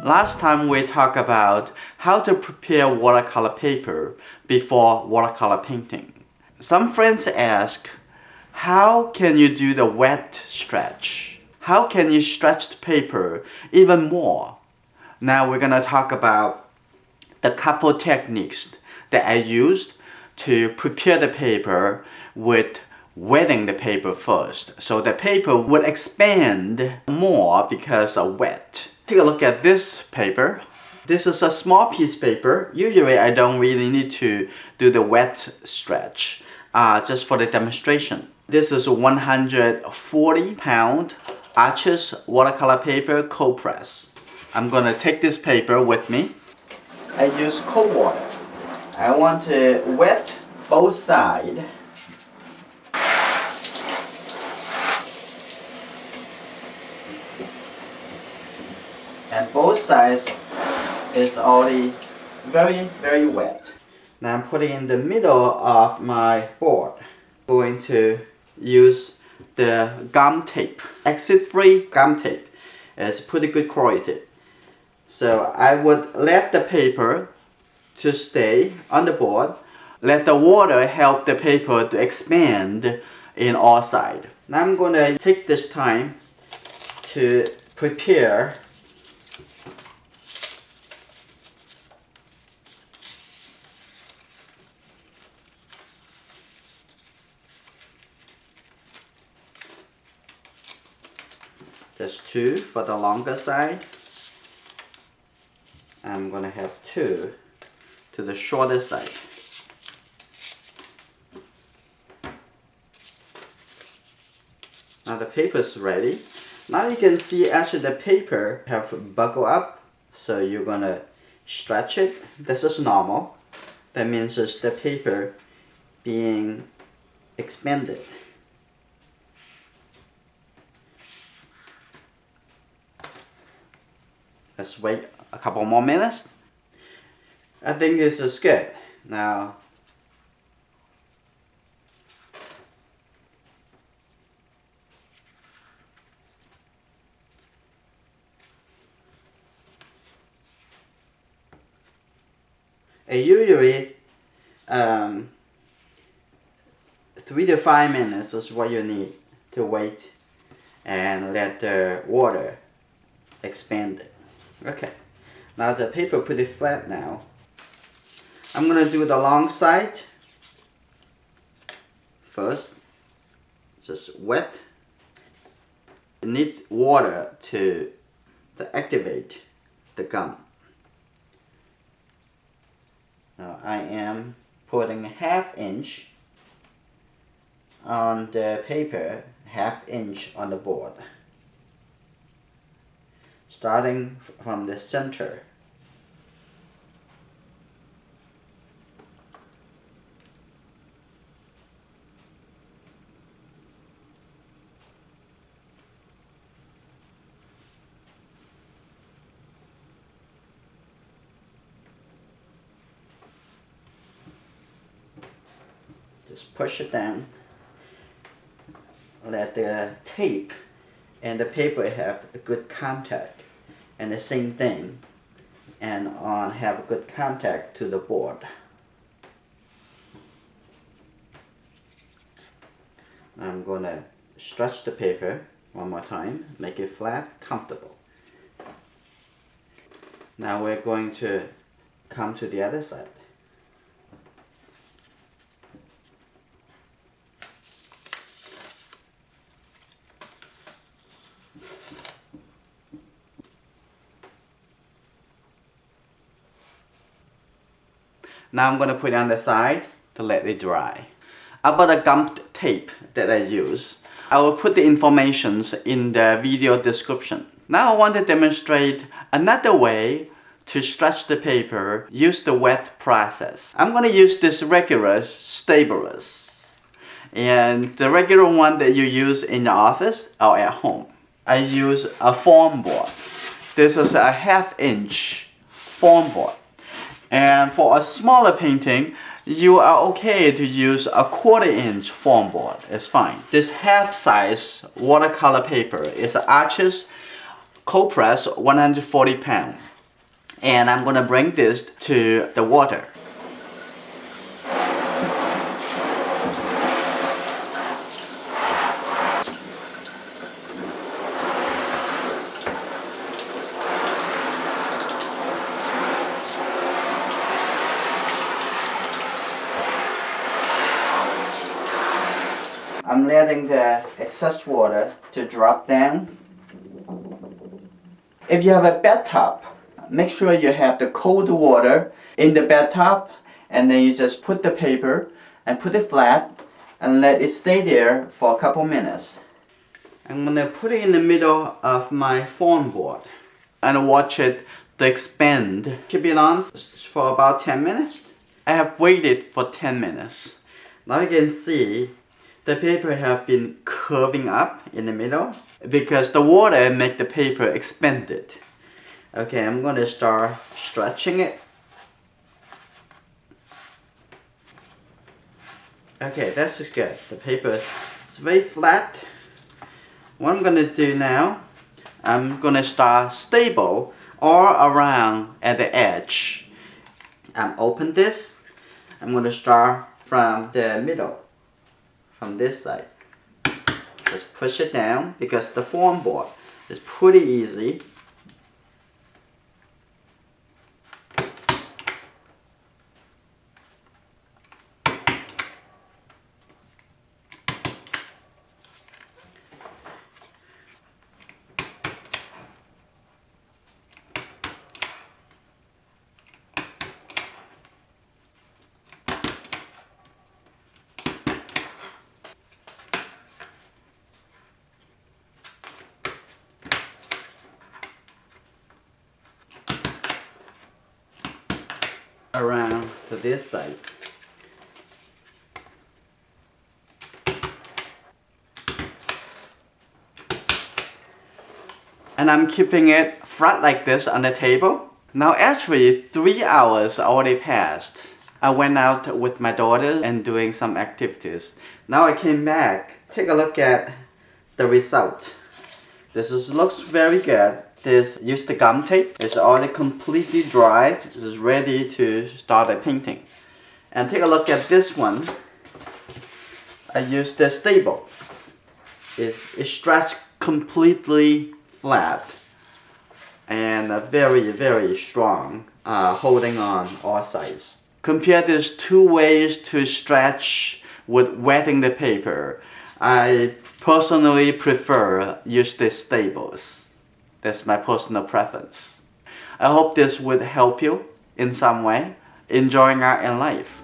Last time we talked about how to prepare watercolor paper before watercolor painting. Some friends ask, how can you do the wet stretch? How can you stretch the paper even more? Now we're gonna talk about the couple techniques that I used to prepare the paper with wetting the paper first. So the paper would expand more because of wet. Take a look at this paper. This is a small piece of paper. Usually I don't really need to do the wet stretch, just for the demonstration. This is a 140-pound Arches watercolor paper cold press. I'm gonna take this paper with me. I use cold water. I want to wet both sides. And both sides is already very wet. Now I'm putting in the middle of my board. I'm going to use the gum tape. Acid-free gum tape. It's pretty good quality. So I would let the paper to stay on the board. Let the water help the paper to expand in all sides. Now I'm going to take this time to prepare just two for the longer side. I'm gonna have two to the shorter side. Now the paper is ready. Now you can see actually the paper have buckled up, so you're gonna stretch it. This is normal. That means it's the paper being expanded. Let's wait a couple more minutes. I think this is good. Now, usually 3 to 5 minutes is what you need to wait and let the water expand it. Okay, now the paper pretty flat now. I'm gonna do the long side first. Just wet. You need water to activate the gum. Now I am putting 1/2 inch on the paper, 1/2 inch on the board. Starting from the center. Just push it down. Let the tape and the paper have a good contact. And the same thing, and have good contact to the board. I'm gonna stretch the paper one more time, make it flat, comfortable. Now we're going to come to the other side. Now I'm going to put it on the side to let it dry. About the gum tape that I use, I will put the information in the video description. Now I want to demonstrate another way to stretch the paper, use the wet process. I'm going to use this regular staplers, and the regular one that you use in your office or at home. I use a foam board. This is a 1/2 inch foam board. And for a smaller painting, you are okay to use a 1/4 inch foam board. It's fine. This half size watercolor paper is Arches cold press 140 pound. And I'm gonna bring this to the water. I'm letting the excess water to drop down. If you have a bathtub, make sure you have the cold water in the bathtub, and then you just put the paper and put it flat and let it stay there for a couple minutes. I'm gonna put it in the middle of my foam board and watch it to expand. Keep it on for about 10 minutes. I have waited for 10 minutes. Now you can see the paper have been curving up in the middle because the water make the paper expanded. Okay, I'm gonna start stretching it. Okay, that's just good. The paper is very flat. What I'm gonna do now, I'm gonna start stable all around at the edge. Open this. I'm gonna start from the middle, from this side. Just push it down because the foam board is pretty easy. Around to this side. And I'm keeping it flat like this on the table. Now actually 3 hours already passed. I went out with my daughter and doing some activities. Now I came back. Take a look at the result. Looks very good. Use the gum tape. It's already completely dry. This is ready to start a painting. And take a look at this one. I used the stable. It's stretched completely flat and very, very strong, holding on all sides. Compare these two ways to stretch with wetting the paper. I personally prefer use the stables. That's my personal preference. I hope this would help you in some way, enjoying art and life.